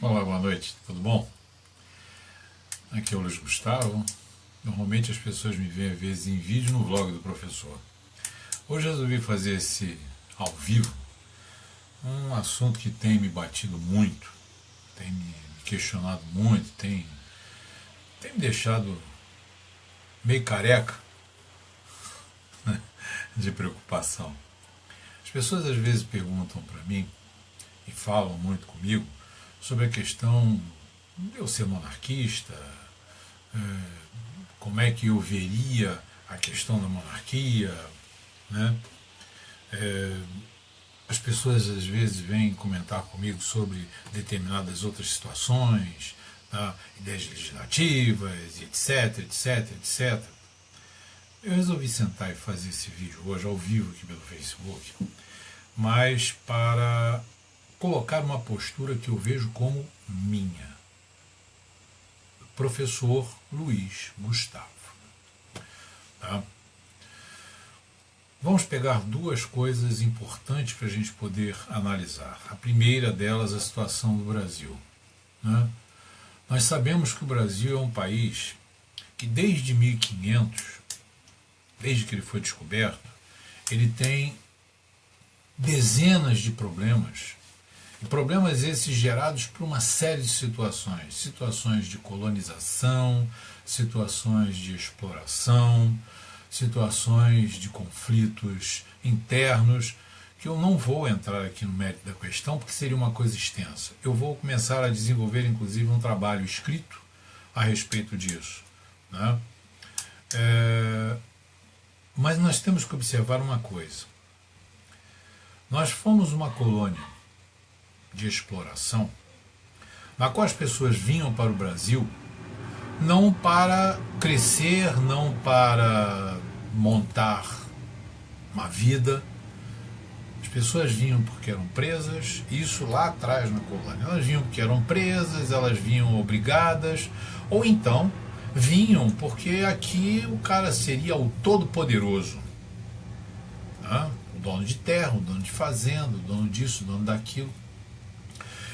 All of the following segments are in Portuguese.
Olá, boa noite, tudo bom? Aqui é o Luiz Gustavo. Normalmente as pessoas me veem às vezes em vídeo no vlog do professor. Hoje resolvi fazer esse ao vivo, um assunto que tem me batido muito, tem me questionado muito, tem me deixado meio careca, né, de preocupação. As pessoas às vezes perguntam para mim e falam muito comigo sobre a questão de eu ser monarquista, como é que eu veria a questão da monarquia, né? As pessoas às vezes vêm comentar comigo sobre determinadas outras situações, tá? Ideias legislativas, etc, etc, etc. Eu resolvi sentar e fazer esse vídeo hoje ao vivo aqui pelo Facebook, mas para colocar uma postura que eu vejo como minha. Professor Luiz Gustavo. Tá? Vamos pegar duas coisas importantes para a gente poder analisar. A primeira delas, a situação do Brasil. Né? Nós sabemos que o Brasil é um país que desde 1500, desde que ele foi descoberto, ele tem dezenas de problemas. E problemas esses gerados por uma série de situações. Situações de colonização, situações de exploração, situações de conflitos internos, que eu não vou entrar aqui no mérito da questão, porque seria uma coisa extensa. Eu vou começar a desenvolver, inclusive, um trabalho escrito a respeito disso. Né? Mas nós temos que observar uma coisa. Nós fomos uma colônia de exploração, na qual as pessoas vinham para o Brasil não para crescer, não para montar uma vida. As pessoas vinham porque eram presas, isso lá atrás na colônia. Elas vinham porque eram presas, elas vinham obrigadas, ou então vinham porque aqui o cara seria o todo-poderoso. Né? O dono de terra, o dono de fazenda, o dono disso, o dono daquilo.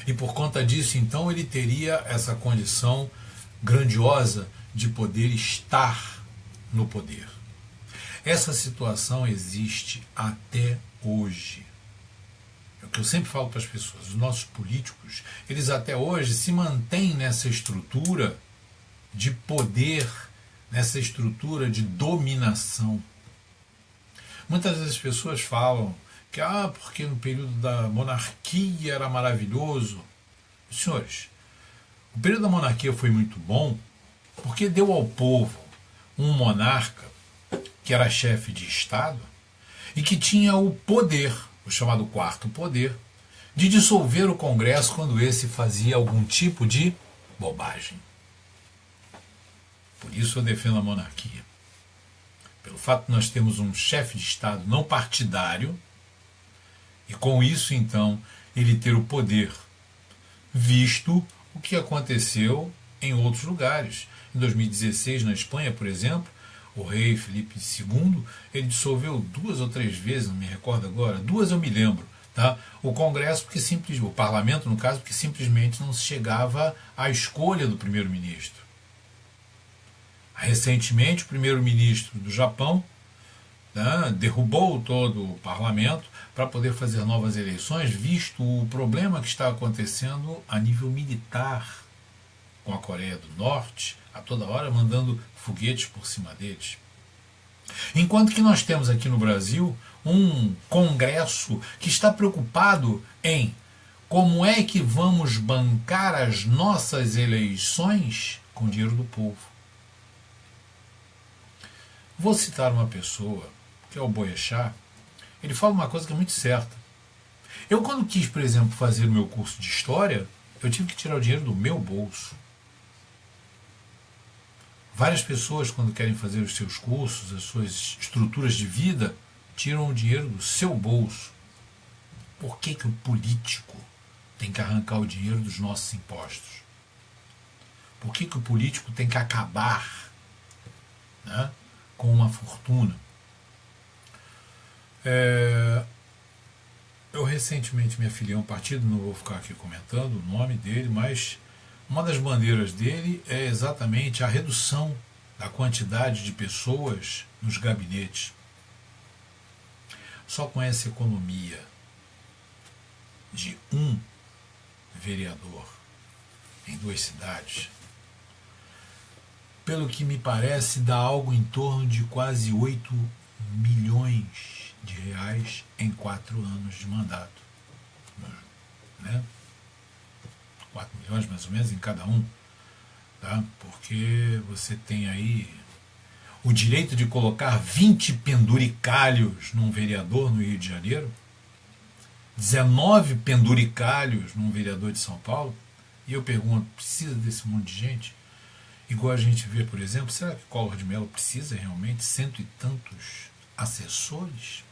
E por conta disso, então, ele teria essa condição grandiosa de poder estar no poder. Essa situação existe até hoje. É o que eu sempre falo para as pessoas. Os nossos políticos, eles até hoje se mantêm nessa estrutura de poder, nessa estrutura de dominação. Muitas vezes as pessoas falam que porque no período da monarquia era maravilhoso. Senhores, o período da monarquia foi muito bom porque deu ao povo um monarca que era chefe de Estado e que tinha o poder, o chamado quarto poder, de dissolver o Congresso quando esse fazia algum tipo de bobagem. Por isso eu defendo a monarquia. Pelo fato de nós termos um chefe de Estado não partidário, e com isso, então, ele ter o poder, visto o que aconteceu em outros lugares. Em 2016, na Espanha, por exemplo, o rei Felipe II, ele dissolveu 2 ou 3 vezes, não me recordo agora, 2 eu me lembro, tá? O Congresso, o Parlamento, no caso, porque simplesmente não se chegava à escolha do primeiro-ministro. Recentemente, o primeiro-ministro do Japão, né, derrubou todo o parlamento para poder fazer novas eleições, visto o problema que está acontecendo a nível militar com a Coreia do Norte, a toda hora mandando foguetes por cima deles. Enquanto que nós temos aqui no Brasil um Congresso que está preocupado em como é que vamos bancar as nossas eleições com o dinheiro do povo. Vou citar uma pessoa, que é o Boechat. Ele fala uma coisa que é muito certa. Eu, quando quis, por exemplo, fazer o meu curso de História, eu tive que tirar o dinheiro do meu bolso. Várias pessoas, quando querem fazer os seus cursos, as suas estruturas de vida, tiram o dinheiro do seu bolso. Por que o político tem que arrancar o dinheiro dos nossos impostos? Por que o político tem que acabar, né, com uma fortuna? Eu recentemente me afiliei a um partido, não vou ficar aqui comentando o nome dele, mas uma das bandeiras dele é exatamente a redução da quantidade de pessoas nos gabinetes. Só com essa economia de um vereador em 2 cidades, pelo que me parece, dá algo em torno de quase 8 milhões de reais em 4 anos de mandato. Né? 4 milhões mais ou menos em cada um. Tá? Porque você tem aí o direito de colocar 20 penduricalhos num vereador no Rio de Janeiro, 19 penduricalhos num vereador de São Paulo, e eu pergunto, precisa desse monte de gente? Igual a gente vê, por exemplo, será que Collor de Mello precisa realmente 100 e tantos assessores?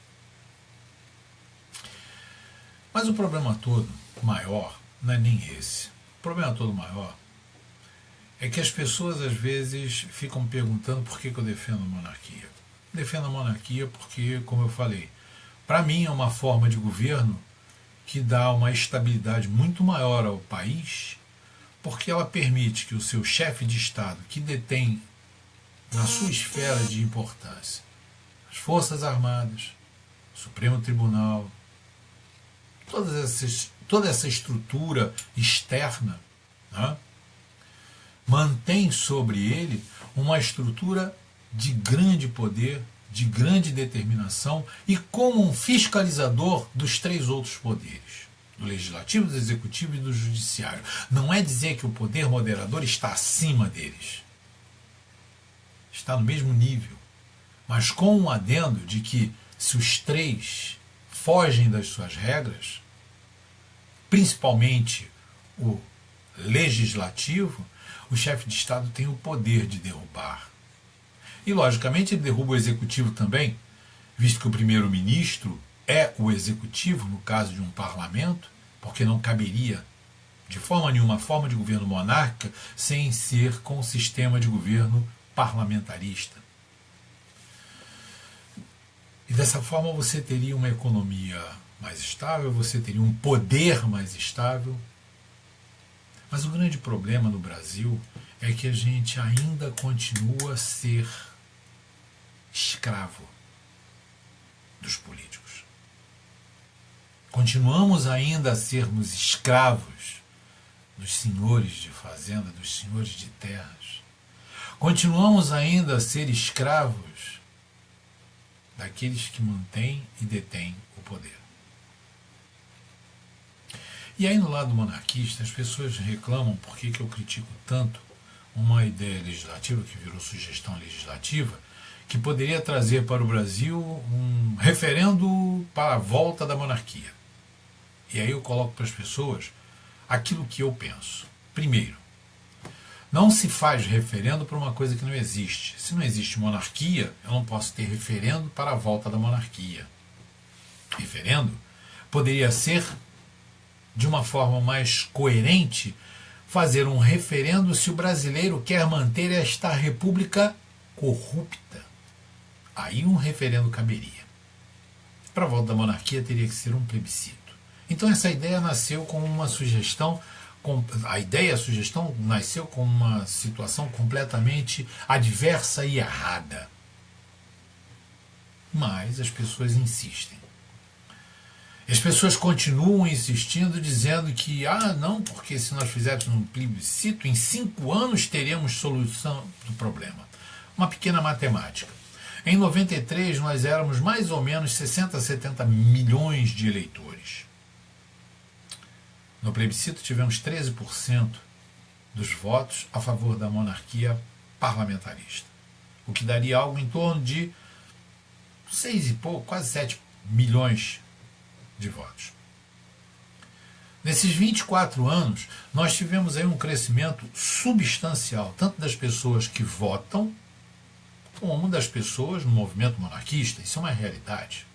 Mas o problema todo maior não é nem esse. O problema todo maior é que as pessoas às vezes ficam perguntando por que eu defendo a monarquia. Defendo a monarquia porque, como eu falei, para mim é uma forma de governo que dá uma estabilidade muito maior ao país, porque ela permite que o seu chefe de Estado, que detém na sua esfera de importância as Forças Armadas, o Supremo Tribunal, toda essa estrutura externa, né, mantém sobre ele uma estrutura de grande poder, de grande determinação e como um fiscalizador dos 3 outros poderes, do Legislativo, do Executivo e do Judiciário. Não é dizer que o poder moderador está acima deles. Está no mesmo nível, mas com um adendo de que se os 3 fogem das suas regras, principalmente o legislativo, o chefe de Estado tem o poder de derrubar. E, logicamente, ele derruba o executivo também, visto que o primeiro-ministro é o executivo, no caso de um parlamento, porque não caberia, de forma nenhuma, forma de governo monárquica sem ser com o sistema de governo parlamentarista. E dessa forma você teria uma economia mais estável, você teria um poder mais estável. Mas o grande problema no Brasil é que a gente ainda continua a ser escravo dos políticos. Continuamos ainda a sermos escravos dos senhores de fazenda, dos senhores de terras. Continuamos ainda a ser escravos daqueles que mantêm e detêm o poder. E aí, no lado monarquista, as pessoas reclamam por que eu critico tanto uma ideia legislativa, que virou sugestão legislativa, que poderia trazer para o Brasil um referendo para a volta da monarquia. E aí eu coloco para as pessoas aquilo que eu penso. Primeiro, não se faz referendo para uma coisa que não existe. Se não existe monarquia, eu não posso ter referendo para a volta da monarquia. Referendo poderia ser, de uma forma mais coerente, fazer um referendo se o brasileiro quer manter esta república corrupta. Aí um referendo caberia. Para a volta da monarquia teria que ser um plebiscito. Então essa ideia nasceu com uma sugestão, a sugestão nasceu com uma situação completamente adversa e errada. Mas as pessoas insistem. As pessoas continuam insistindo, dizendo que, não, porque se nós fizermos um plebiscito, em 5 anos teremos solução do problema. Uma pequena matemática. Em 93, nós éramos mais ou menos 60, 70 milhões de eleitores. No plebiscito, tivemos 13% dos votos a favor da monarquia parlamentarista, o que daria algo em torno de 6 e pouco, quase 7 milhões de votos. Nesses 24 anos, nós tivemos aí um crescimento substancial, tanto das pessoas que votam, como das pessoas no movimento monarquista. Isso é uma realidade.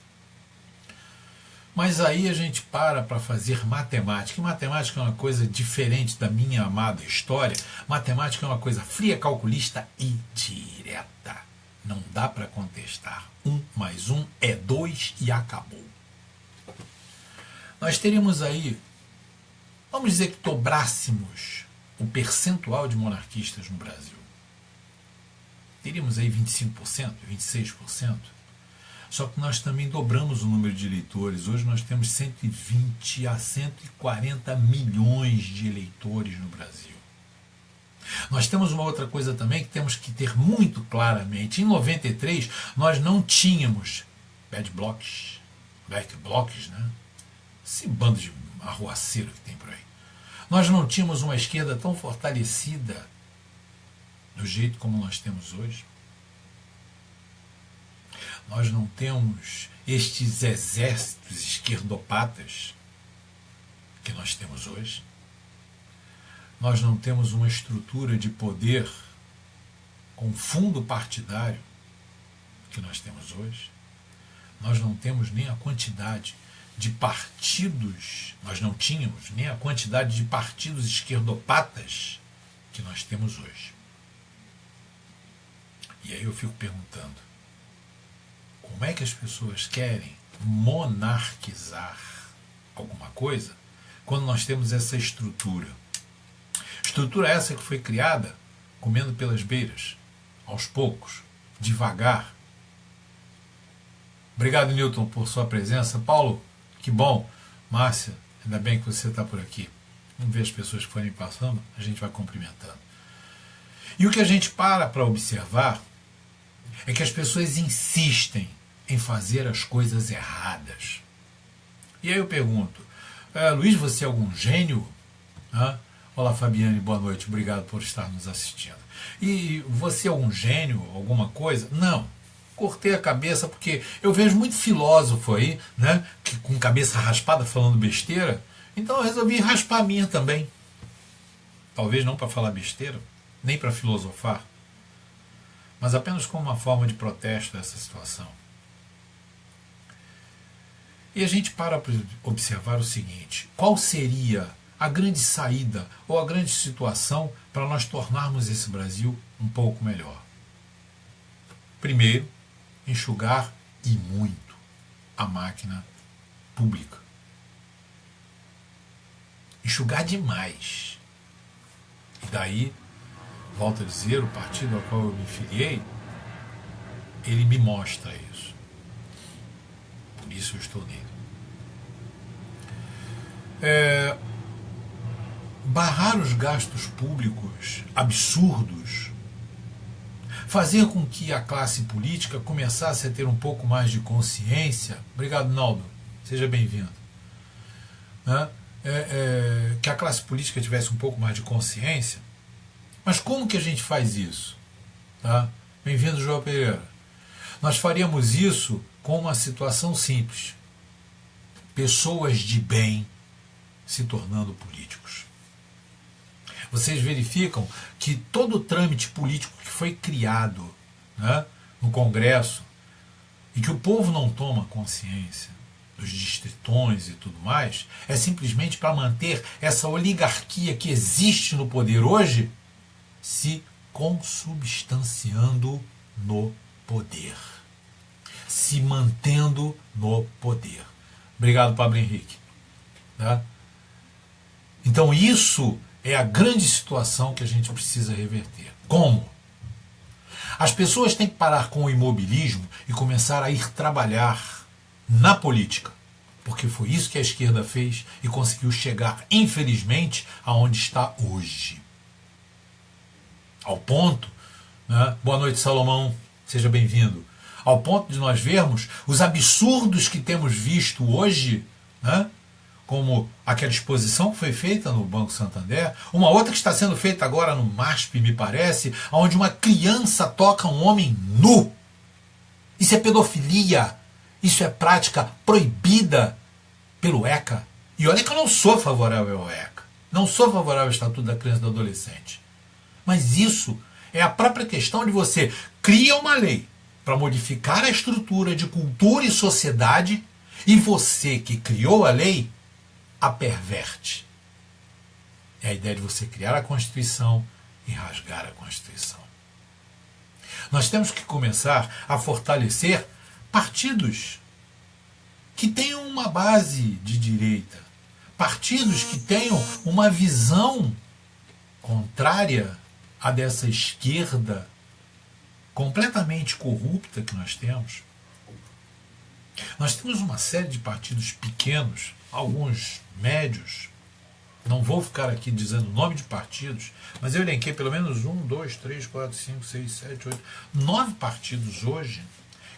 Mas aí a gente para fazer matemática. E matemática é uma coisa diferente da minha amada história. Matemática é uma coisa fria, calculista e direta. Não dá para contestar. 1 mais 1 é 2 e acabou. nós teríamos aí, vamos dizer que dobrássemos o percentual de monarquistas no Brasil. Teríamos aí 25%, 26%. Só que nós também dobramos o número de eleitores. Hoje nós temos 120 a 140 milhões de eleitores no Brasil. Nós temos uma outra coisa também que temos que ter muito claramente. Em 93 nós não tínhamos bad blocks, back blocks, né? Esse bando de arruaceiro que tem por aí. Nós não tínhamos uma esquerda tão fortalecida do jeito como nós temos hoje. Nós não temos estes exércitos esquerdopatas que nós temos hoje. Nós não temos uma estrutura de poder com fundo partidário que nós temos hoje. Nós não temos nem a quantidade de partidos, nós não tínhamos nem a quantidade de partidos esquerdopatas que nós temos hoje. E aí eu fico perguntando, como é que as pessoas querem monarquizar alguma coisa quando nós temos essa estrutura? Estrutura essa que foi criada comendo pelas beiras, aos poucos, devagar. Obrigado, Newton, por sua presença. Paulo, que bom. Márcia, ainda bem que você está por aqui. Vamos ver as pessoas que forem passando, a gente vai cumprimentando. E o que a gente para observar é que as pessoas insistem em fazer as coisas erradas. E aí eu pergunto, Luiz, você é algum gênio? Olá, Fabiane, boa noite, obrigado por estar nos assistindo. E você é um gênio, alguma coisa? Não, cortei a cabeça porque eu vejo muito filósofo aí, né, que, com cabeça raspada falando besteira, então eu resolvi raspar a minha também. Talvez não para falar besteira, nem para filosofar, mas apenas como uma forma de protesto dessa situação. E a gente para observar o seguinte, qual seria a grande saída ou a grande situação para nós tornarmos esse Brasil um pouco melhor? Primeiro, enxugar e muito a máquina pública. Enxugar demais. E daí, volto a dizer, o partido ao qual eu me filiei, ele me mostra isso. Por isso eu estou nele. Barrar os gastos públicos absurdos, fazer com que a classe política começasse a ter um pouco mais de consciência. Obrigado, Naldo, seja bem-vindo. Que a classe política tivesse um pouco mais de consciência. Mas como que a gente faz isso? Bem-vindo, João Pereira. Nós faríamos isso com uma situação simples. Pessoas de bem se tornando políticos. Vocês verificam que todo o trâmite político que foi criado, no Congresso e que o povo não toma consciência dos distritões e tudo mais, é simplesmente para manter essa oligarquia que existe no poder hoje se consubstanciando no poder, se mantendo no poder. Obrigado, Pablo Henrique. Então isso é a grande situação que a gente precisa reverter. Como? As pessoas têm que parar com o imobilismo e começar a ir trabalhar na política. Porque foi isso que a esquerda fez e conseguiu chegar, infelizmente, aonde está hoje. Ao ponto, boa noite, Salomão, seja bem-vindo. Ao ponto de nós vermos os absurdos que temos visto hoje, como aquela exposição que foi feita no Banco Santander, uma outra que está sendo feita agora no MASP, me parece, onde uma criança toca um homem nu. Isso é pedofilia, isso é prática proibida pelo ECA. E olha que eu não sou favorável ao ECA, não sou favorável ao Estatuto da Criança e do Adolescente. Mas isso é a própria questão de você cria uma lei para modificar a estrutura de cultura e sociedade e você que criou a lei a perverte. É a ideia de você criar a Constituição e rasgar a Constituição. Nós temos que começar a fortalecer partidos que tenham uma base de direita, partidos que tenham uma visão contrária à dessa esquerda completamente corrupta que nós temos. Nós temos uma série de partidos pequenos, alguns médios. Não vou ficar aqui dizendo o nome de partidos, mas eu elenquei pelo menos 1, 2, 3, 4, 5, 6, 7, 8, 9 partidos hoje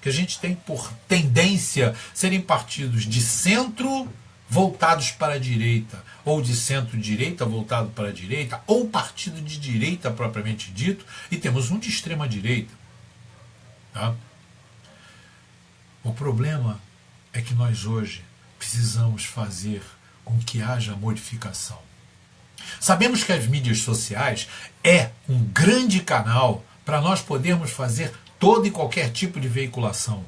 que a gente tem por tendência serem partidos de centro voltados para a direita, ou de centro-direita voltado para a direita, ou partido de direita propriamente dito, e temos um de extrema-direita. Tá? O problema é que nós hoje precisamos fazer com que haja modificação. Sabemos que as mídias sociais é um grande canal para nós podermos fazer todo e qualquer tipo de veiculação.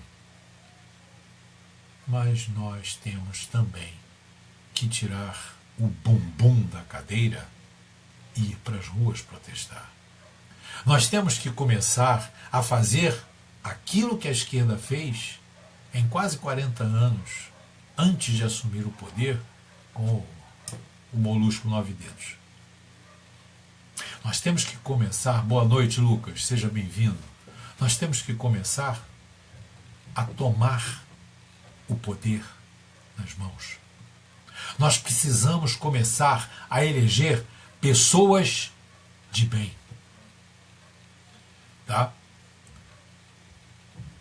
Mas nós temos também que tirar o bumbum da cadeira e ir para as ruas protestar. Nós temos que começar a fazer aquilo que a esquerda fez em quase 40 anos, antes de assumir o poder, com o Molusco 9 Dedos. Nós temos que começar... Boa noite, Lucas, seja bem-vindo. Nós temos que começar a tomar o poder nas mãos. Nós precisamos começar a eleger pessoas de bem. Tá?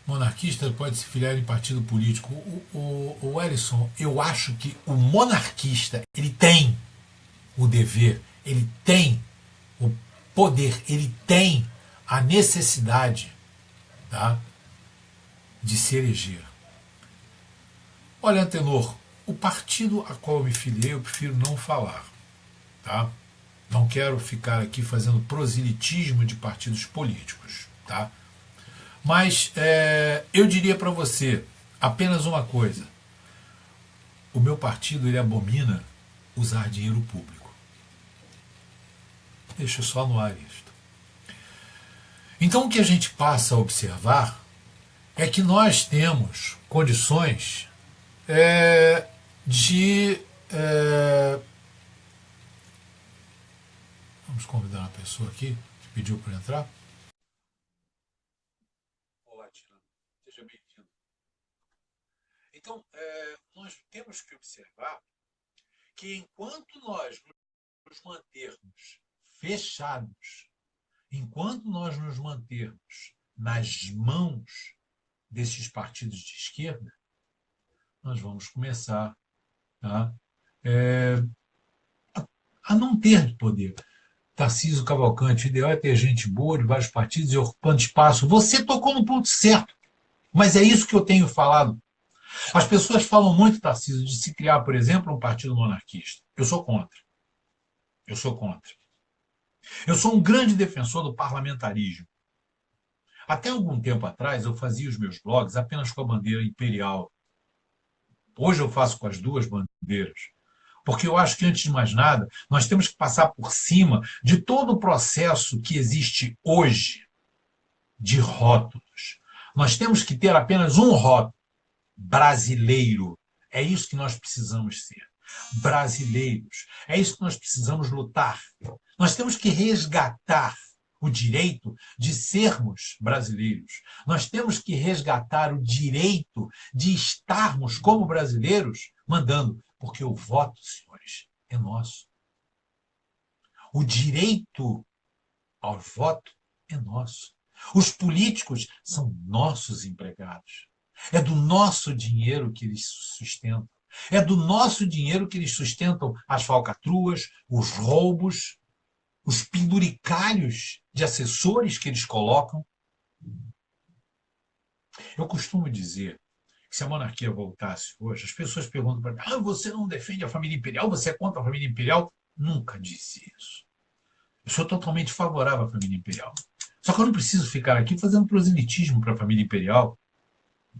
Monarquista pode se filiar em partido político. O Ellison, eu acho que o monarquista, ele tem o dever, ele tem o poder, ele tem a necessidade, tá, de se eleger. Olha, Antenor, o partido a qual eu me filiei, eu prefiro não falar. Tá? Não quero ficar aqui fazendo proselitismo de partidos políticos. Tá? Mas eu diria para você apenas uma coisa. O meu partido, ele abomina usar dinheiro público. Deixa só no ar isto. Então o que a gente passa a observar é que nós temos condições de... Vamos convidar uma pessoa aqui que pediu para entrar. Olá, Tina. Seja bem-vindo. Então, nós temos que observar que enquanto nós nos mantermos fechados, enquanto nós nos mantermos nas mãos desses partidos de esquerda, nós vamos começar, tá, a não ter poder. Tarcísio Cavalcante, o ideal é ter gente boa de vários partidos e ocupando espaço. Você tocou no ponto certo, mas é isso que eu tenho falado. As pessoas falam muito, Tarcísio, de se criar, por exemplo, um partido monarquista. Eu sou contra. Eu sou contra. Eu sou um grande defensor do parlamentarismo. Até algum tempo atrás, eu fazia os meus blogs apenas com a bandeira imperial. Hoje eu faço com as duas bandeiras. Porque eu acho que, antes de mais nada, nós temos que passar por cima de todo o processo que existe hoje de rótulos. Nós temos que ter apenas um rótulo: brasileiro. É isso que nós precisamos ser. Brasileiros. É isso que nós precisamos lutar. Nós temos que resgatar o direito de sermos brasileiros. Nós temos que resgatar o direito de estarmos como brasileiros mandando, porque o voto, senhores, é nosso. O direito ao voto é nosso. Os políticos são nossos empregados. É do nosso dinheiro que eles sustentam. É do nosso dinheiro que eles sustentam as falcatruas, os roubos, os penduricalhos de assessores que eles colocam. Eu costumo dizer que, se a monarquia voltasse hoje, as pessoas perguntam para mim: você não defende a família imperial? Você é contra a família imperial? Nunca disse isso. Eu sou totalmente favorável à família imperial. Só que eu não preciso ficar aqui fazendo proselitismo para a família imperial,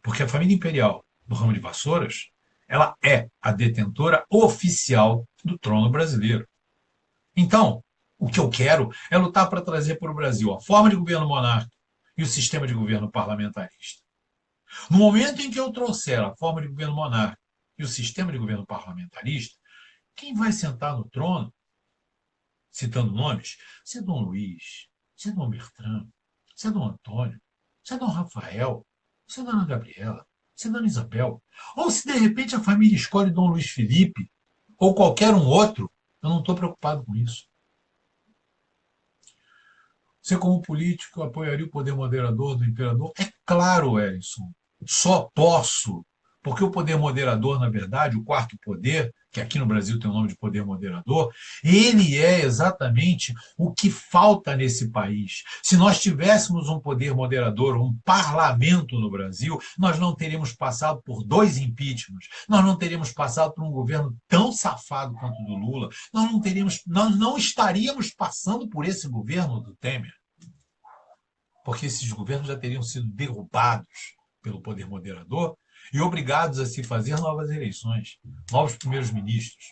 porque a família imperial do ramo de Vassouras, ela é a detentora oficial do trono brasileiro. Então, o que eu quero é lutar para trazer para o Brasil a forma de governo monárquico e o sistema de governo parlamentarista. No momento em que eu trouxer a forma de governo monárquico e o sistema de governo parlamentarista, quem vai sentar no trono, citando nomes, se é Dom Luiz, se é Dom Bertrand, se é Dom Antônio, se é Dom Rafael, se é Dona Gabriela, se é Dona Isabel, ou se de repente a família escolhe Dom Luiz Felipe, ou qualquer um outro, eu não estou preocupado com isso. Você, como político, apoiaria o poder moderador do imperador? É claro, Ellison. Só posso. Porque o poder moderador, na verdade, o quarto poder, que aqui no Brasil tem o nome de poder moderador, ele é exatamente o que falta nesse país. Se nós tivéssemos um poder moderador, um parlamento no Brasil, nós não teríamos passado por 2 impeachments, nós não teríamos passado por um governo tão safado quanto o do Lula, nós não estaríamos passando por esse governo do Temer, porque esses governos já teriam sido derrubados pelo poder moderador e obrigados a se fazer novas eleições, novos primeiros ministros.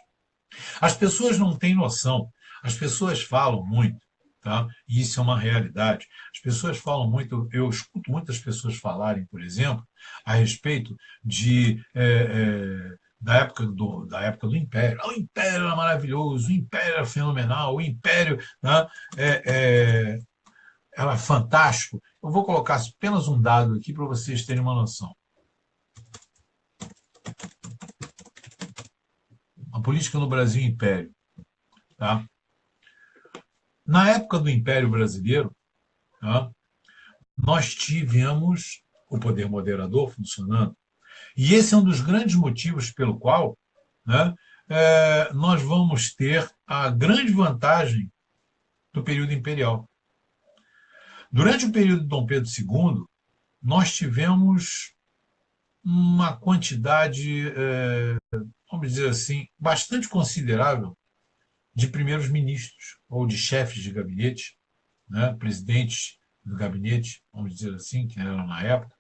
As pessoas não têm noção, as pessoas falam muito, tá? E isso é uma realidade. As pessoas falam muito, eu escuto muitas pessoas falarem, por exemplo, a respeito da época do Império. O Império era maravilhoso, o Império era fenomenal, o Império, né, era fantástico. Eu vou colocar apenas um dado aqui para vocês terem uma noção. A política no Brasil e Império. Tá? Na época do Império Brasileiro, tá, nós tivemos o poder moderador funcionando. E esse é um dos grandes motivos pelo qual, né, nós vamos ter a grande vantagem do período imperial. Durante o período de Dom Pedro II, nós tivemos uma quantidade, vamos dizer assim, bastante considerável de primeiros ministros ou de chefes de gabinete, né, presidentes do gabinete, vamos dizer assim, que eram na época.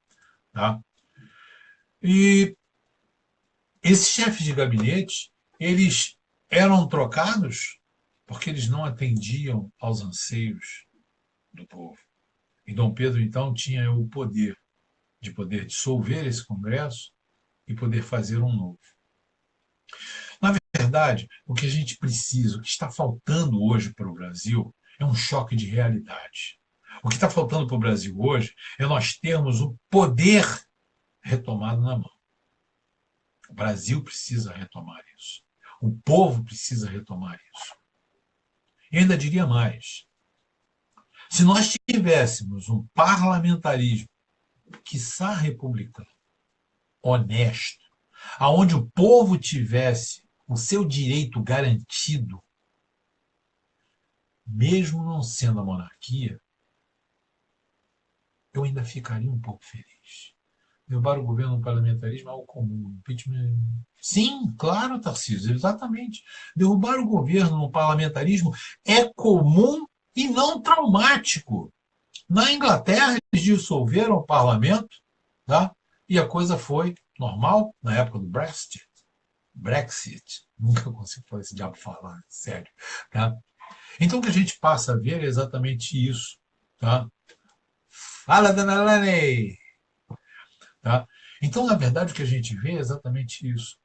Tá? E esses chefes de gabinete, eles eram trocados porque eles não atendiam aos anseios do povo. E Dom Pedro, então, tinha o poder de poder dissolver esse Congresso e poder fazer um novo. Na verdade, o que a gente precisa, o que está faltando hoje para o Brasil, é um choque de realidade. O que está faltando para o Brasil hoje é nós termos o poder retomado na mão. O Brasil precisa retomar isso. O povo precisa retomar isso. E ainda diria mais. Se nós tivéssemos um parlamentarismo, quiçá republicano, honesto, aonde o povo tivesse o seu direito garantido, mesmo não sendo a monarquia, eu ainda ficaria um pouco feliz. Derrubar o governo no parlamentarismo é algo comum. Impeachment... Sim, claro, Tarcísio, exatamente. Derrubar o governo no parlamentarismo é comum e não traumático. Na Inglaterra, eles dissolveram o parlamento, tá? E a coisa foi normal na época do Brexit. Nunca consigo falar esse diabo falar, sério. Tá? Então, o que a gente passa a ver é exatamente isso. Tá? Fala, dona Lane! Tá? Então, na verdade, o que a gente vê é exatamente isso.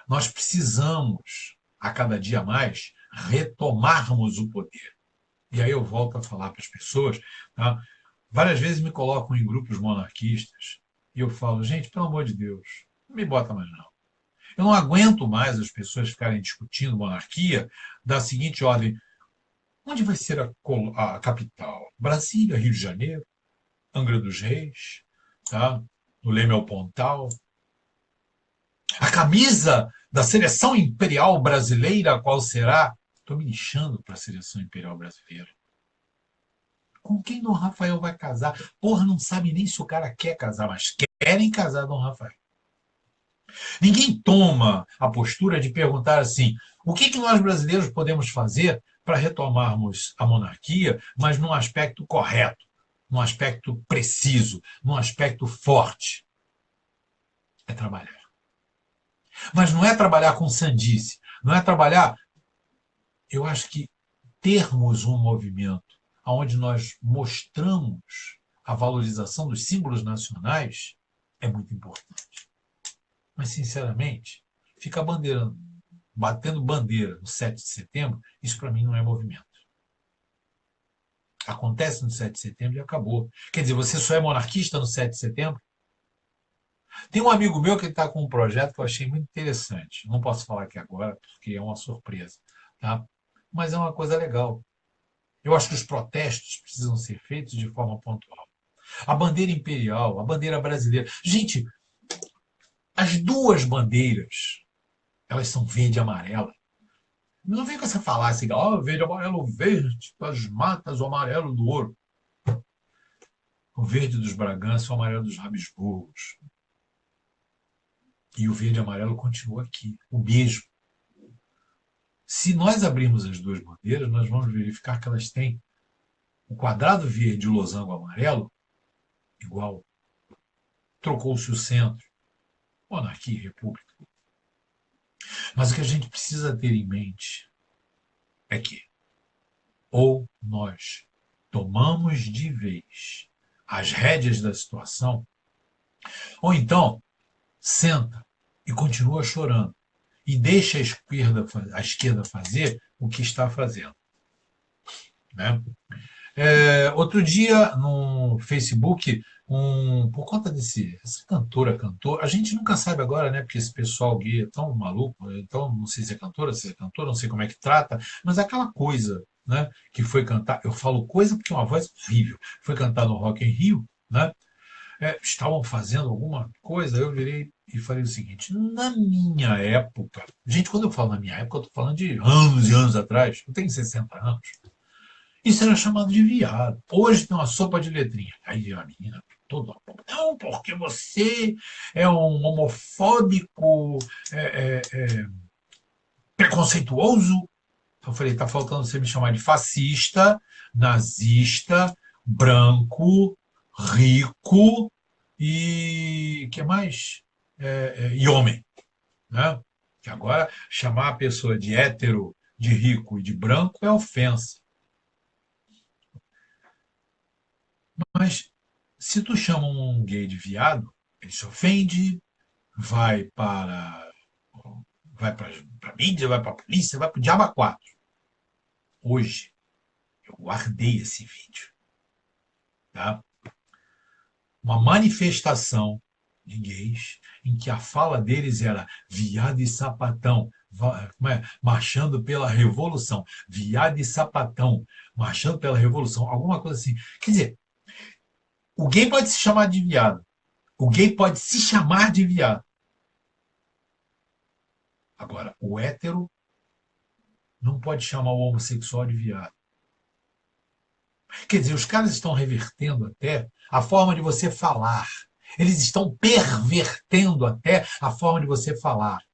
Nós precisamos, a cada dia mais, retomarmos o poder. E aí eu volto a falar para as pessoas, tá? Várias vezes me colocam em grupos monarquistas e eu falo, gente, pelo amor de Deus, não me bota mais não. Eu não aguento mais as pessoas ficarem discutindo monarquia da seguinte ordem: onde vai ser a capital? Brasília, Rio de Janeiro, Angra dos Reis, tá? No Leme ao Pontal. A camisa da seleção imperial brasileira, qual será? Estou me lixando para a seleção imperial brasileira. Com quem Dom Rafael vai casar? Porra, não sabe nem se o cara quer casar, mas querem casar Dom Rafael. Ninguém toma a postura de perguntar assim: o que nós brasileiros podemos fazer para retomarmos a monarquia, mas num aspecto correto, num aspecto preciso, num aspecto forte? É trabalhar. Mas não é trabalhar com sandice, não é trabalhar. Eu acho que termos um movimento onde nós mostramos a valorização dos símbolos nacionais é muito importante. Mas, sinceramente, ficar batendo bandeira no 7 de setembro, isso para mim não é movimento. Acontece no 7 de setembro e acabou. Quer dizer, você só é monarquista no 7 de setembro? Tem um amigo meu que está com um projeto que eu achei muito interessante. Não posso falar aqui agora, porque é uma surpresa. Tá? Mas é uma coisa legal. Eu acho que os protestos precisam ser feitos de forma pontual. A bandeira imperial, a bandeira brasileira. Gente, as duas bandeiras, elas são verde e amarela. Não vem com essa falácia, verde, amarelo, verde das matas, o amarelo do ouro. O verde dos Bragança, o amarelo dos Habsburgos. E o verde e amarelo continua aqui, o mesmo. Se nós abrirmos as duas bandeiras, nós vamos verificar que elas têm o quadrado verde e o losango amarelo igual. Trocou-se o centro. Monarquia e república. Mas o que a gente precisa ter em mente é que ou nós tomamos de vez as rédeas da situação, ou então senta e continua chorando e deixa a esquerda fazer o que está fazendo. Né? Outro dia, no Facebook, por conta essa cantora cantou, a gente nunca sabe agora, né? Porque esse pessoal gay é tão maluco, então não sei se é cantora, não sei como é que trata, mas aquela coisa, né? Que foi cantar, eu falo coisa porque é uma voz horrível, foi cantar no Rock in Rio, né? Estavam fazendo alguma coisa, eu virei e falei o seguinte: na minha época, gente, quando eu falo na minha época, eu estou falando de anos e anos atrás, eu tenho 60 anos. Isso era chamado de viado. Hoje tem uma sopa de letrinha. Aí a menina toda. Não, porque você é um homofóbico, preconceituoso. Eu falei, tá faltando você me chamar de fascista, nazista, branco, rico e que mais? E homem. Né? Que agora chamar a pessoa de hétero, de rico e de branco é ofensa. Mas se tu chama um gay de viado, ele se ofende, vai para a mídia, vai para a polícia, vai para o diabo a quatro. Hoje, eu guardei esse vídeo. Tá? Uma manifestação de gays em que a fala deles era viado e sapatão, marchando pela revolução. Viado e sapatão, marchando pela revolução. Alguma coisa assim. Quer dizer, o gay pode se chamar de viado. O gay pode se chamar de viado. Agora, o hétero não pode chamar o homossexual de viado. Quer dizer, os caras estão revertendo até a forma de você falar. Eles estão pervertendo até a forma de você falar.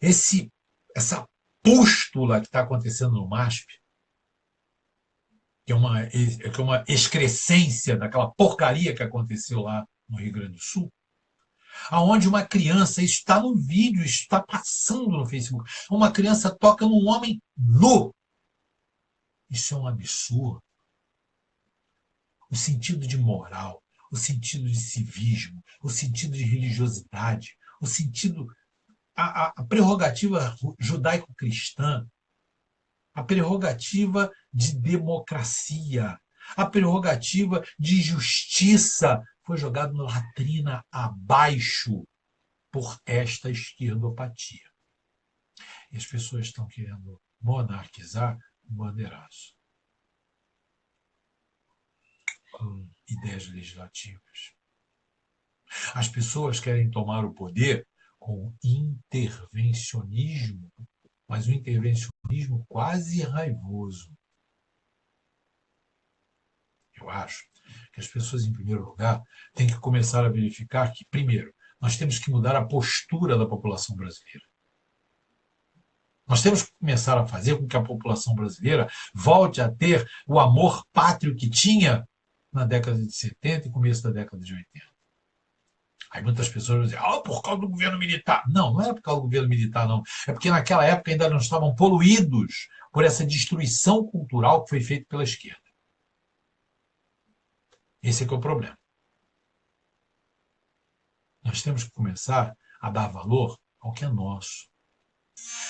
Essa pústula que está acontecendo no MASP, que é uma excrescência daquela porcaria que aconteceu lá no Rio Grande do Sul, aonde uma criança, isso está no vídeo, isso está passando no Facebook, uma criança toca num homem nu. Isso é um absurdo. O sentido de moral, o sentido de civismo, o sentido de religiosidade, o sentido, a prerrogativa judaico-cristã, a prerrogativa de democracia, a prerrogativa de justiça foi jogado na latrina abaixo por esta esquerdopatia. E as pessoas estão querendo monarquizar o bandeiraço com ideias legislativas. As pessoas querem tomar o poder com intervencionismo, mas um intervencionismo quase raivoso. Eu acho que as pessoas, em primeiro lugar, têm que começar a verificar que, primeiro, nós temos que mudar a postura da população brasileira. Nós temos que começar a fazer com que a população brasileira volte a ter o amor pátrio que tinha na década de 70 e começo da década de 80. Aí muitas pessoas vão dizer, por causa do governo militar. Não, não era por causa do governo militar, não. É porque naquela época ainda não estavam poluídos por essa destruição cultural que foi feita pela esquerda. Esse é que é o problema. Nós temos que começar a dar valor ao que é nosso.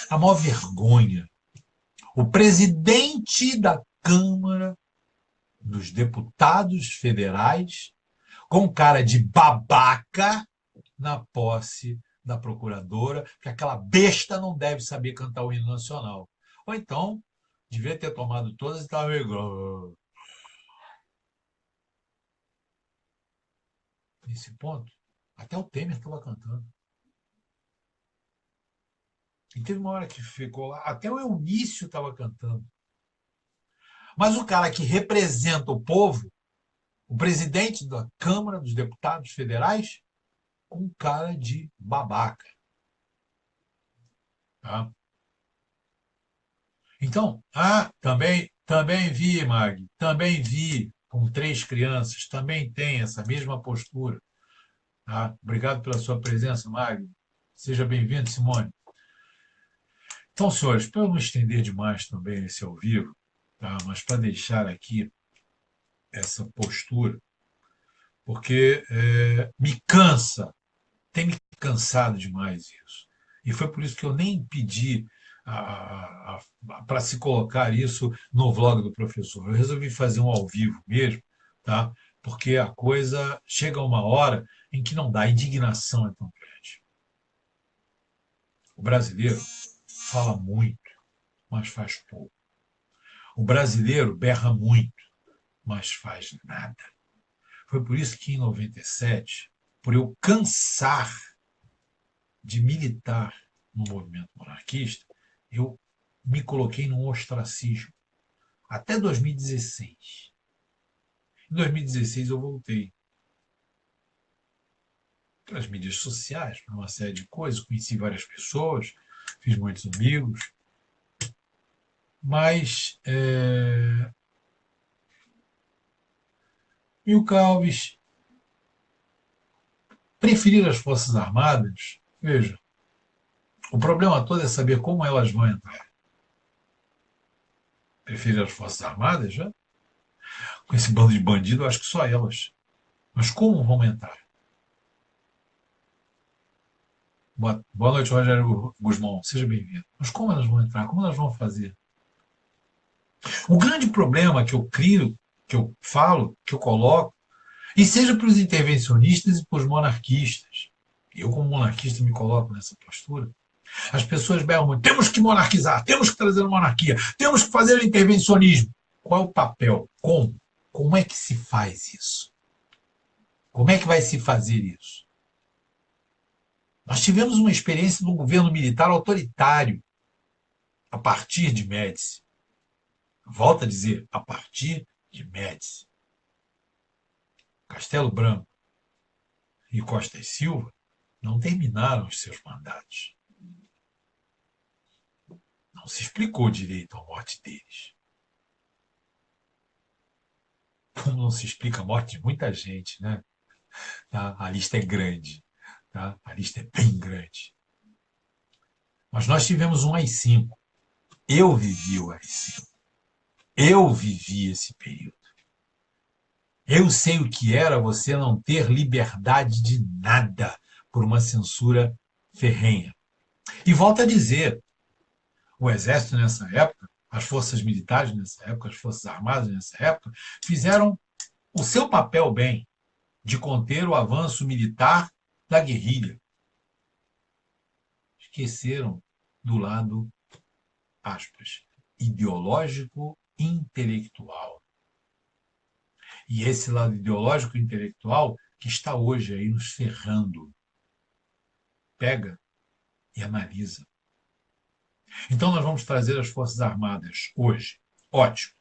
A maior vergonha, o presidente da Câmara dos Deputados Federais, com cara de babaca na posse da procuradora, que aquela besta não deve saber cantar o hino nacional. Ou então, devia ter tomado todas e estava igual. Nesse ponto, até o Temer estava cantando. E teve uma hora que ficou lá, até o Eunício estava cantando. Mas o cara que representa o povo, o presidente da Câmara dos Deputados Federais, com cara de babaca. Tá? Então, também vi, Mag, também vi com 3 crianças, também tem essa mesma postura. Tá? Obrigado pela sua presença, Mag. Seja bem-vindo, Simone. Então, senhores, para eu não estender demais também esse ao vivo, tá? Mas para deixar aqui essa postura, porque me cansa, tem me cansado demais isso. E foi por isso que eu nem pedi para se colocar isso no vlog do professor. Eu resolvi fazer um ao vivo mesmo, tá? Porque a coisa chega a uma hora em que não dá, a indignação é tão grande. O brasileiro fala muito, mas faz pouco. O brasileiro berra muito, mas faz nada. Foi por isso que em 97, por eu cansar de militar no movimento monarquista, eu me coloquei num ostracismo até 2016. Em 2016 eu voltei para as mídias sociais, para uma série de coisas, conheci várias pessoas, fiz muitos amigos, mas Milka Alves preferir as Forças Armadas, veja, o problema todo é saber como elas vão entrar. Preferir as Forças Armadas, já? Com esse bando de bandido, eu acho que só elas. Mas como vão entrar? Boa noite, Rogério Guzmão. Seja bem-vindo. Mas como elas vão entrar? Como elas vão fazer? O grande problema que eu crio, que eu falo, que eu coloco, e seja para os intervencionistas e para os monarquistas, eu como monarquista me coloco nessa postura, as pessoas berram muito, temos que monarquizar, temos que trazer a monarquia, temos que fazer o intervencionismo. Qual é o papel? Como? Como é que se faz isso? Como é que vai se fazer isso? Nós tivemos uma experiência de um governo militar autoritário a partir de Médici. Volto a dizer, a partir de Médici. Castelo Branco e Costa e Silva não terminaram os seus mandatos. Não se explicou direito a morte deles. Como não se explica a morte de muita gente, né? Tá? A lista é grande. Tá? A lista é bem grande. Mas nós tivemos um AI-5. Eu vivi o AI-5. Eu vivi esse período. Eu sei o que era você não ter liberdade de nada por uma censura ferrenha. E volto a dizer, o Exército nessa época, as forças militares nessa época, as forças armadas nessa época, fizeram o seu papel bem de conter o avanço militar da guerrilha. Esqueceram do lado, aspas, ideológico intelectual. E esse lado ideológico intelectual que está hoje aí nos ferrando. Pega e analisa. Então nós vamos trazer as Forças Armadas hoje. Ótimo.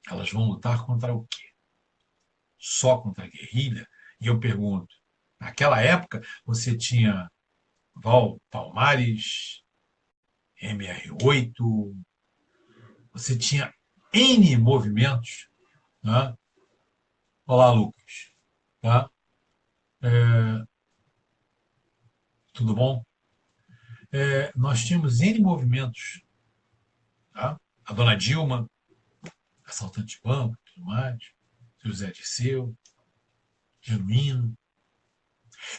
Elas vão lutar contra o quê? Só contra a guerrilha? E eu pergunto, naquela época você tinha Val Palmares, MR8, você tinha N movimentos. Né? Olá, Lucas. Tá? Tudo bom? Nós tínhamos N movimentos. Tá? A dona Dilma, assaltante de banco, tudo mais. José Dirceu, Genuíno.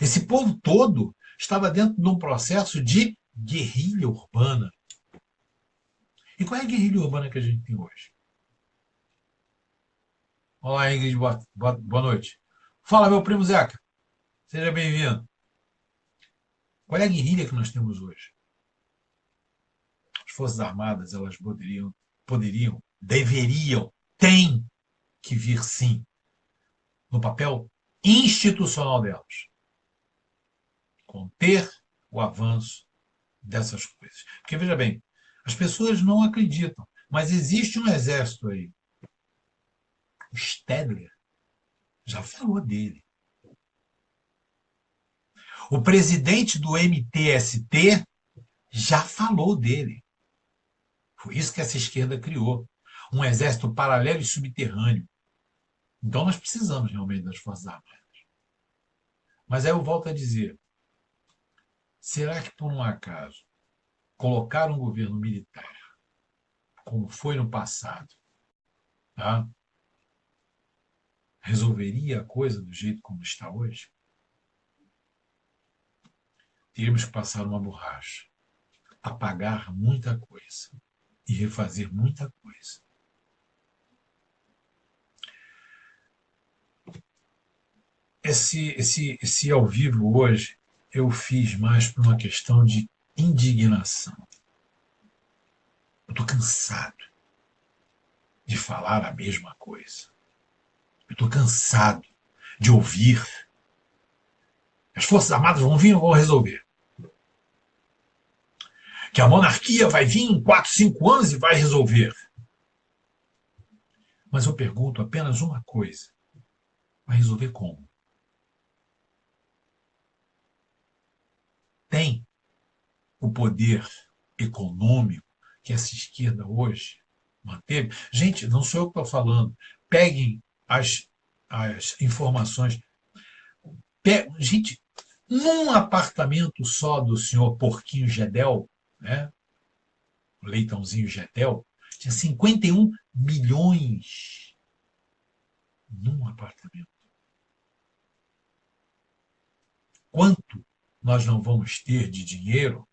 Esse povo todo estava dentro de um processo de guerrilha urbana. E qual é a guerrilha urbana que a gente tem hoje? Olá, Ingrid, boa noite. Fala, meu primo Zeca. Seja bem-vindo. Qual é a guerrilha que nós temos hoje? As Forças Armadas, elas deveriam, têm que vir sim, no papel institucional delas, conter o avanço dessas coisas. Porque, veja bem, as pessoas não acreditam, mas existe um exército aí. O Stedler já falou dele. O presidente do MTST já falou dele. Foi isso que essa esquerda criou. Um exército paralelo e subterrâneo. Então nós precisamos realmente das Forças Armadas. Mas aí eu volto a dizer, será que por um acaso colocar um governo militar, como foi no passado, tá, resolveria a coisa do jeito como está hoje? Teríamos que passar uma borracha, apagar muita coisa e refazer muita coisa. Esse ao vivo hoje eu fiz mais por uma questão de indignação. Eu estou cansado de falar a mesma coisa. Eu estou cansado de ouvir. As Forças Armadas vão vir ou vão resolver. Que a monarquia vai vir em 4, 5 anos e vai resolver. Mas eu pergunto apenas uma coisa. Vai resolver como? Tem o poder econômico que essa esquerda hoje manteve? Gente, não sou eu que estou falando. Peguem as informações. Gente, num apartamento só do senhor Porquinho Gedel, né, o Leitãozinho Gedel, tinha 51 milhões num apartamento. Quanto nós não vamos ter de dinheiro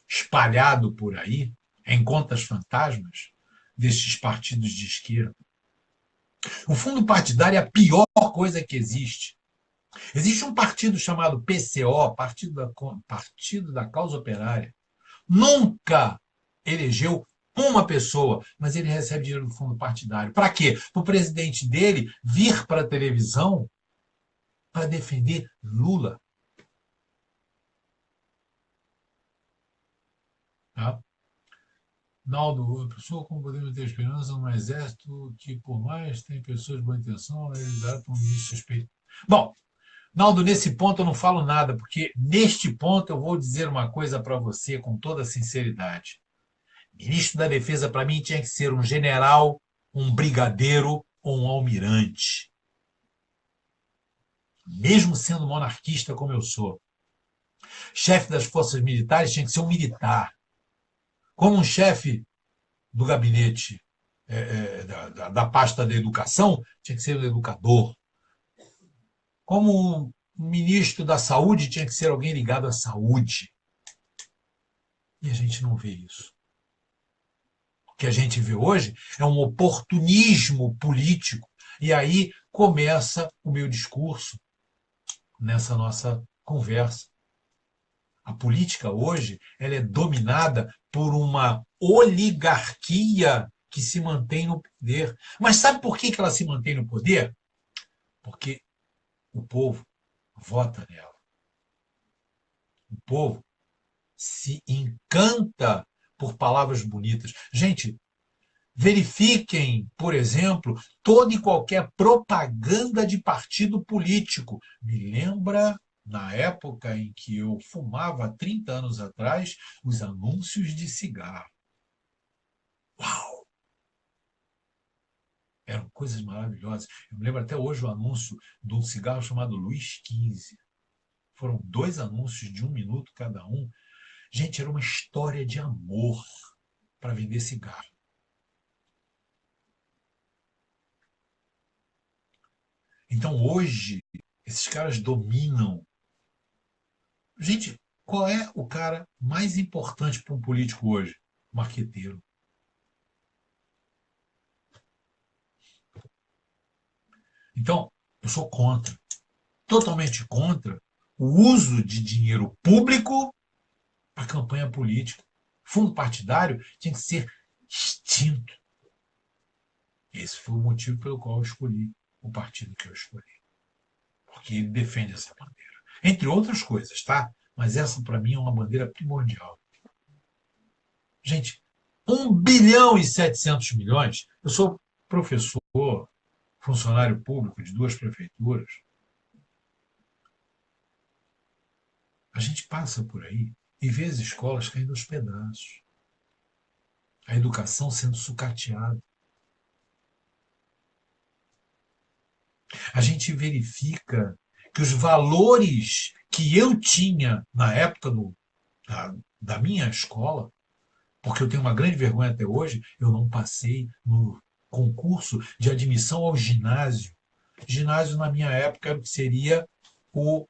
espalhado por aí, em contas fantasmas, desses partidos de esquerda? O fundo partidário é a pior coisa que existe. Existe um partido chamado PCO, Partido da Causa Operária. Nunca elegeu uma pessoa, mas ele recebe dinheiro do fundo partidário. Para quê? Para o presidente dele vir para a televisão para defender Lula. Tá? Naldo, a pessoa como podemos ter esperança num exército que, por mais tem pessoas de boa intenção, eles dão um suspeito. Bom, Naldo, nesse ponto eu não falo nada, porque neste ponto eu vou dizer uma coisa para você com toda sinceridade. Ministro da Defesa, para mim, tinha que ser um general, um brigadeiro ou um almirante. Mesmo sendo monarquista como eu sou. Chefe das forças militares tinha que ser um militar. Como um chefe do gabinete da pasta da educação, tinha que ser um educador. Como um ministro da saúde, tinha que ser alguém ligado à saúde. E a gente não vê isso. O que a gente vê hoje é um oportunismo político. E aí começa o meu discurso nessa nossa conversa. A política hoje ela é dominada por uma oligarquia que se mantém no poder. Mas sabe por que ela se mantém no poder? Porque o povo vota nela. O povo se encanta por palavras bonitas. Gente, verifiquem, por exemplo, toda e qualquer propaganda de partido político. Me lembra, na época em que eu fumava, há 30 anos atrás, os anúncios de cigarro. Uau! Eram coisas maravilhosas. Eu me lembro até hoje o anúncio de um cigarro chamado Luiz XV. Foram 2 anúncios de 1 minuto cada um. Gente, era uma história de amor para vender cigarro. Então hoje, esses caras dominam. Gente, qual é o cara mais importante para um político hoje? Marqueteiro. Então, eu sou contra, totalmente contra o uso de dinheiro público para campanha política. Fundo partidário tinha que ser extinto. Esse foi o motivo pelo qual eu escolhi o partido que eu escolhi. Porque ele defende essa bandeira. Entre outras coisas, tá? Mas essa, para mim, é uma bandeira primordial. Gente, 1,7 bilhão. Eu sou professor, funcionário público de 2 prefeituras. A gente passa por aí e vê as escolas caindo aos pedaços. A educação sendo sucateada. A gente verifica que os valores que eu tinha na época da minha escola, porque eu tenho uma grande vergonha até hoje, eu não passei no concurso de admissão ao ginásio. Ginásio, na minha época, era o que seria o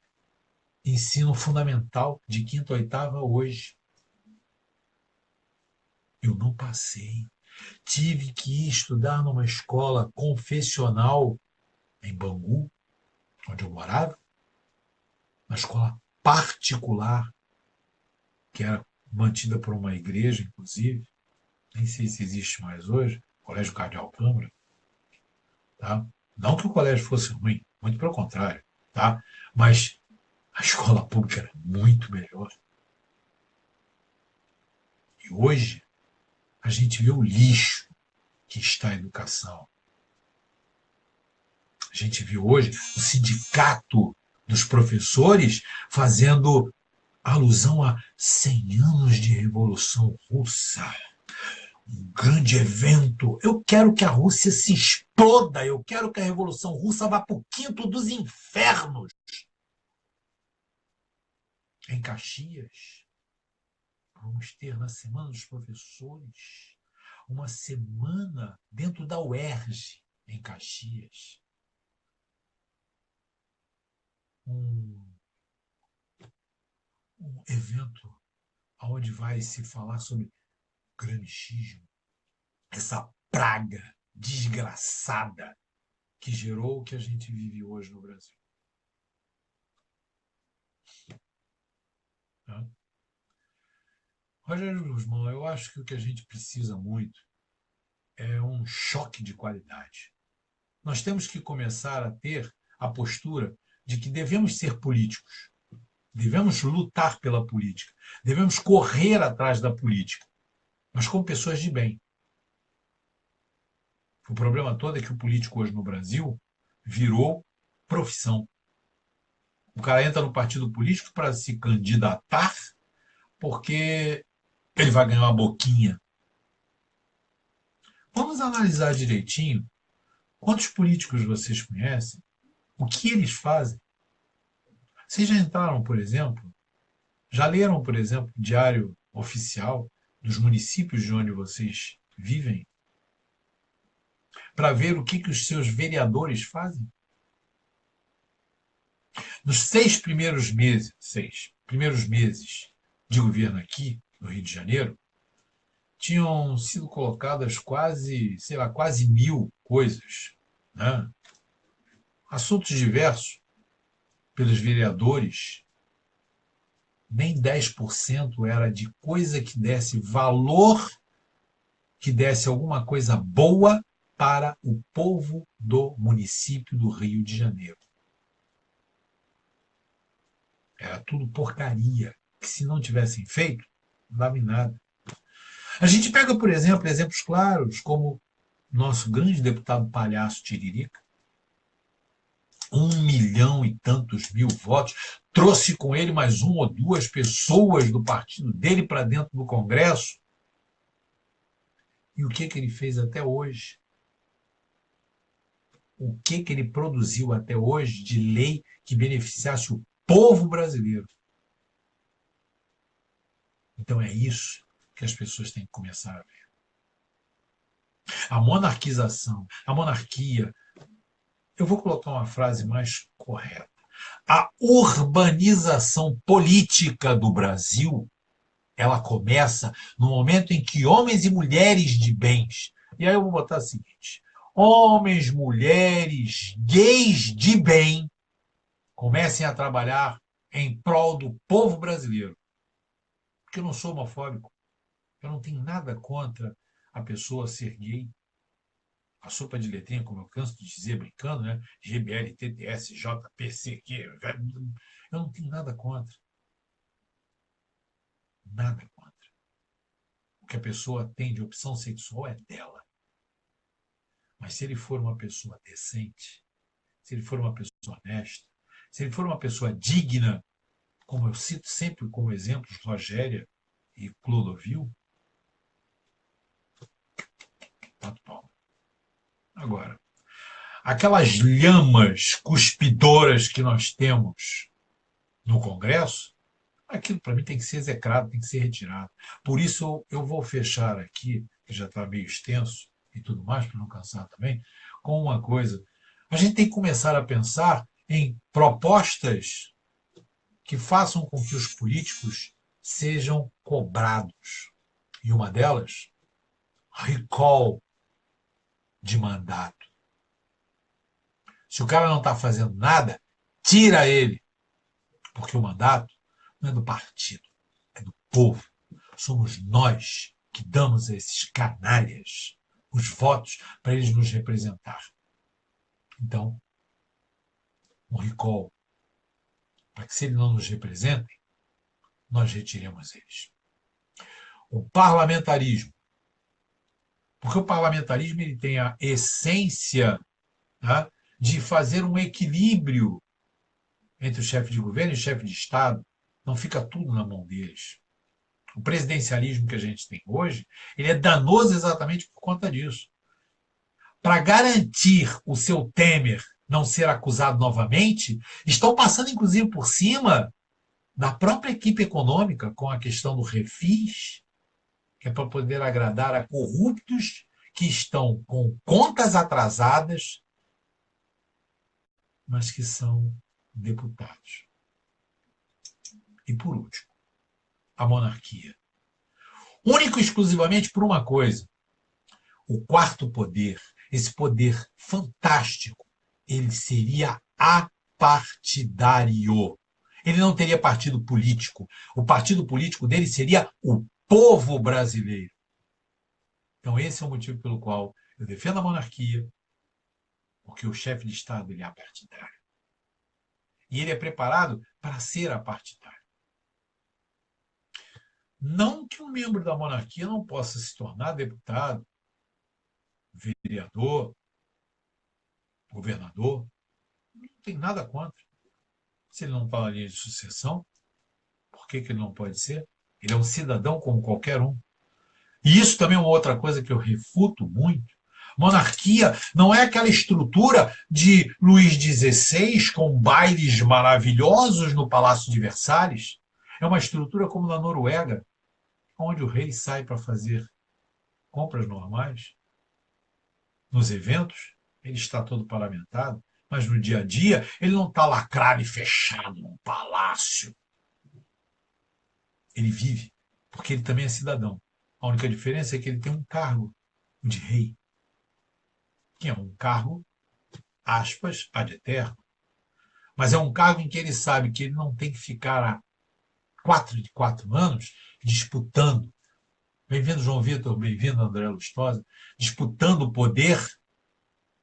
ensino fundamental de quinta a oitava hoje. Eu não passei. Tive que ir estudar numa escola confessional em Bangu, onde eu morava, uma escola particular, que era mantida por uma igreja, inclusive, nem sei se existe mais hoje, Colégio Cardeal Câmara, tá? Não que o colégio fosse ruim, muito pelo contrário, tá? Mas a escola pública era muito melhor. E hoje a gente vê o lixo que está a educação. A gente viu hoje o sindicato dos professores fazendo alusão a 100 anos de Revolução Russa. Um grande evento. Eu quero que a Rússia se exploda. Eu quero que a Revolução Russa vá para o quinto dos infernos. Em Caxias, vamos ter na Semana dos Professores uma semana dentro da UERJ, em Caxias. Um evento onde vai se falar sobre gramichismo, essa praga desgraçada que gerou o que a gente vive hoje no Brasil. Tá? Rogério Guzmão, eu acho que o que a gente precisa muito é um choque de qualidade. Nós temos que começar a ter a postura de que devemos ser políticos, devemos lutar pela política, devemos correr atrás da política, mas como pessoas de bem. O problema todo é que o político hoje no Brasil virou profissão. O cara entra no partido político para se candidatar porque ele vai ganhar uma boquinha. Vamos analisar direitinho quantos políticos vocês conhecem, o que eles fazem. Vocês já entraram, por exemplo, já leram, por exemplo, o diário oficial dos municípios de onde vocês vivem, para ver o que os seus vereadores fazem? Nos 6 primeiros meses de governo aqui, no Rio de Janeiro, tinham sido colocadas quase, sei lá, quase 1.000 coisas, né? Assuntos diversos pelos vereadores. Nem 10% era de coisa que desse valor, que desse alguma coisa boa para o povo do município do Rio de Janeiro. Era tudo porcaria, que se não tivessem feito, não dava em nada. A gente pega, por exemplo, exemplos claros, como nosso grande deputado Palhaço Tiririca, 1 milhão e tantos mil votos, trouxe com ele mais uma ou duas pessoas do partido dele para dentro do Congresso. E o que ele fez até hoje? O que ele produziu até hoje de lei que beneficiasse o povo brasileiro? Então é isso que as pessoas têm que começar a ver. A monarquização, a monarquia, eu vou colocar uma frase mais correta. A urbanização política do Brasil, ela começa no momento em que homens e mulheres de bens, e aí eu vou botar o seguinte, homens, mulheres, gays de bem, comecem a trabalhar em prol do povo brasileiro. Porque eu não sou homofóbico, eu não tenho nada contra a pessoa ser gay. A sopa de letrinha, como eu canso de dizer, brincando, né? GBL, TTS, JPCQ. Eu não tenho nada contra. Nada contra. O que a pessoa tem de opção sexual é dela. Mas se ele for uma pessoa decente, se ele for uma pessoa honesta, se ele for uma pessoa digna, como eu cito sempre como exemplos Rogéria e Clodovil, bato palma. Agora, aquelas lhamas cuspidoras que nós temos no Congresso, aquilo para mim tem que ser execrado, tem que ser retirado. Por isso eu vou fechar aqui, que já está meio extenso e tudo mais, para não cansar também, com uma coisa. A gente tem que começar a pensar em propostas que façam com que os políticos sejam cobrados. E uma delas, recall de mandato. Se o cara não está fazendo nada, tira ele. Porque o mandato não é do partido, é do povo. Somos nós que damos a esses canalhas os votos para eles nos representar. Então, um recall, para que se eles não nos representem, nós retiremos eles. O parlamentarismo. Porque o parlamentarismo ele tem a essência, tá, de fazer um equilíbrio entre o chefe de governo e o chefe de Estado. Não fica tudo na mão deles. O presidencialismo que a gente tem hoje, ele é danoso exatamente por conta disso. Para garantir o seu Temer não ser acusado novamente, estão passando, inclusive, por cima da própria equipe econômica com a questão do refis, que é para poder agradar a corruptos que estão com contas atrasadas, mas que são deputados. E, por último, a monarquia. Único e exclusivamente por uma coisa. O quarto poder, esse poder fantástico, ele seria apartidário. Ele não teria partido político. O partido político dele seria o povo brasileiro. Então esse é o motivo pelo qual eu defendo a monarquia, porque o chefe de Estado ele é apartidário. E ele é preparado para ser apartidário. Não que um membro da monarquia não possa se tornar deputado, vereador, governador, não tem nada contra. Se ele não está na linha de sucessão, por que ele não pode ser? Ele é um cidadão como qualquer um. E isso também é uma outra coisa que eu refuto muito. Monarquia não é aquela estrutura de Luís XVI com bailes maravilhosos no Palácio de Versalhes. É uma estrutura como na Noruega, onde o rei sai para fazer compras normais. Nos eventos, ele está todo paramentado, mas no dia a dia, ele não está lacrado e fechado num palácio. Ele vive, porque ele também é cidadão. A única diferença é que ele tem um cargo de rei, que é um cargo, aspas, ad eterno. Mas é um cargo em que ele sabe que ele não tem que ficar há 4 anos disputando. Bem-vindo, João Vitor, bem-vindo, André Lustosa, disputando o poder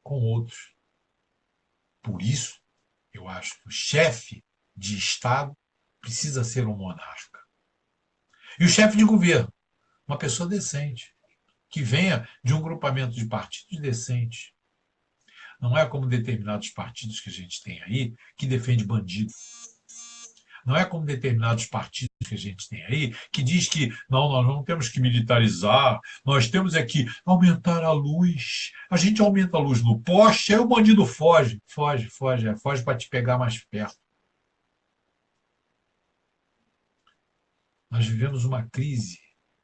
com outros. Por isso, eu acho que o chefe de Estado precisa ser um monarca. E o chefe de governo, uma pessoa decente, que venha de um grupamento de partidos decentes. Não é como determinados partidos que a gente tem aí, que defende bandido. Não é como determinados partidos que a gente tem aí, que diz que não, nós não temos que militarizar, nós temos é que aumentar a luz. A gente aumenta a luz no poste, aí o bandido foge para te pegar mais perto. Nós vivemos uma crise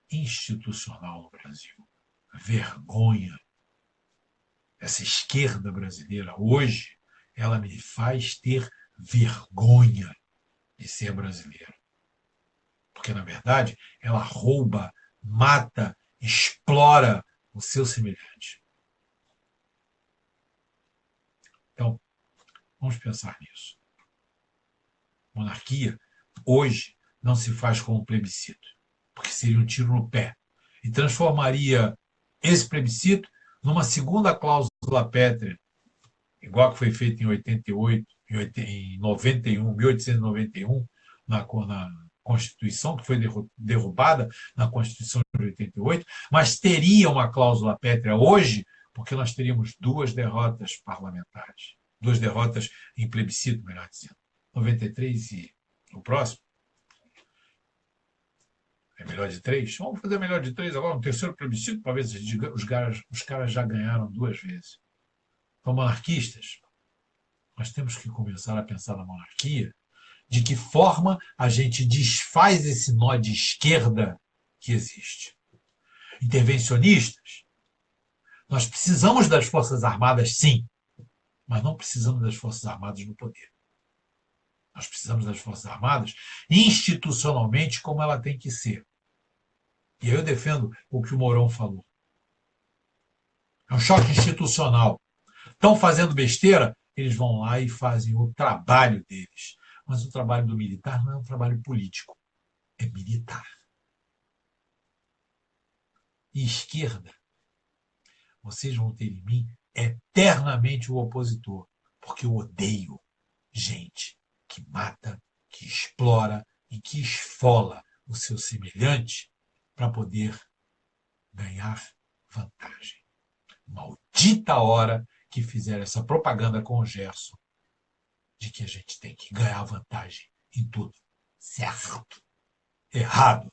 institucional no Brasil. Vergonha. Essa esquerda brasileira hoje ela me faz ter vergonha de ser brasileiro. Porque, na verdade, ela rouba, mata, explora o seu semelhante. Então, vamos pensar nisso. Monarquia, hoje, não se faz com um plebiscito, porque seria um tiro no pé. E transformaria esse plebiscito numa segunda cláusula pétrea, igual que foi feito em 88, em 91, 1891, na Constituição, que foi derrubada na Constituição de 88, mas teria uma cláusula pétrea hoje, porque nós teríamos duas derrotas parlamentares, duas derrotas em plebiscito, melhor dizendo, 93 e o próximo. É melhor de três? Vamos fazer melhor de três agora, um terceiro plebiscito, para ver se os caras já ganharam duas vezes. Então, monarquistas, nós temos que começar a pensar na monarquia, de que forma a gente desfaz esse nó de esquerda que existe. Intervencionistas, nós precisamos das Forças Armadas, sim, mas não precisamos das Forças Armadas no poder. Nós precisamos das Forças Armadas institucionalmente como ela tem que ser. E aí eu defendo o que o Mourão falou. É um choque institucional. Estão fazendo besteira, eles vão lá e fazem o trabalho deles. Mas o trabalho do militar não é um trabalho político, é militar. E esquerda, vocês vão ter em mim eternamente o opositor, porque eu odeio gente que mata, que explora e que esfola o seu semelhante para poder ganhar vantagem. Maldita hora que fizeram essa propaganda com o Gerson de que a gente tem que ganhar vantagem em tudo. Certo. Errado.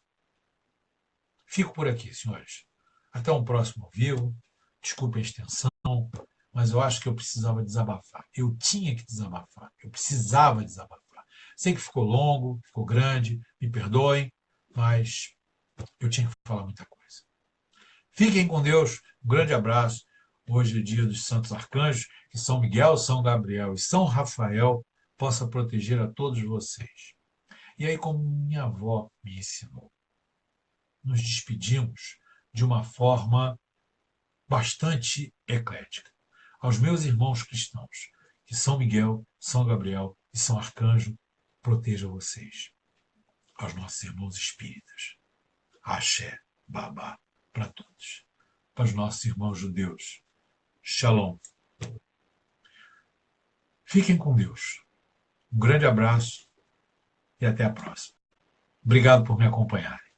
Fico por aqui, senhores. Até um próximo vivo. Desculpe a extensão, mas eu acho que eu precisava desabafar. Eu tinha que desabafar. Eu precisava desabafar. Sei que ficou longo, ficou grande, me perdoem, mas eu tinha que falar muita coisa. Fiquem com Deus. Um grande abraço. Hoje é dia dos Santos Arcanjos, que São Miguel, São Gabriel e São Rafael possa proteger a todos vocês. E aí, como minha avó me ensinou, nos despedimos de uma forma bastante eclética. Aos meus irmãos cristãos, que São Miguel, São Gabriel e São Arcanjo protejam vocês. Aos nossos irmãos espíritas, axé, babá, para todos. Para os nossos irmãos judeus, Shalom. Fiquem com Deus. Um grande abraço e até a próxima. Obrigado por me acompanharem.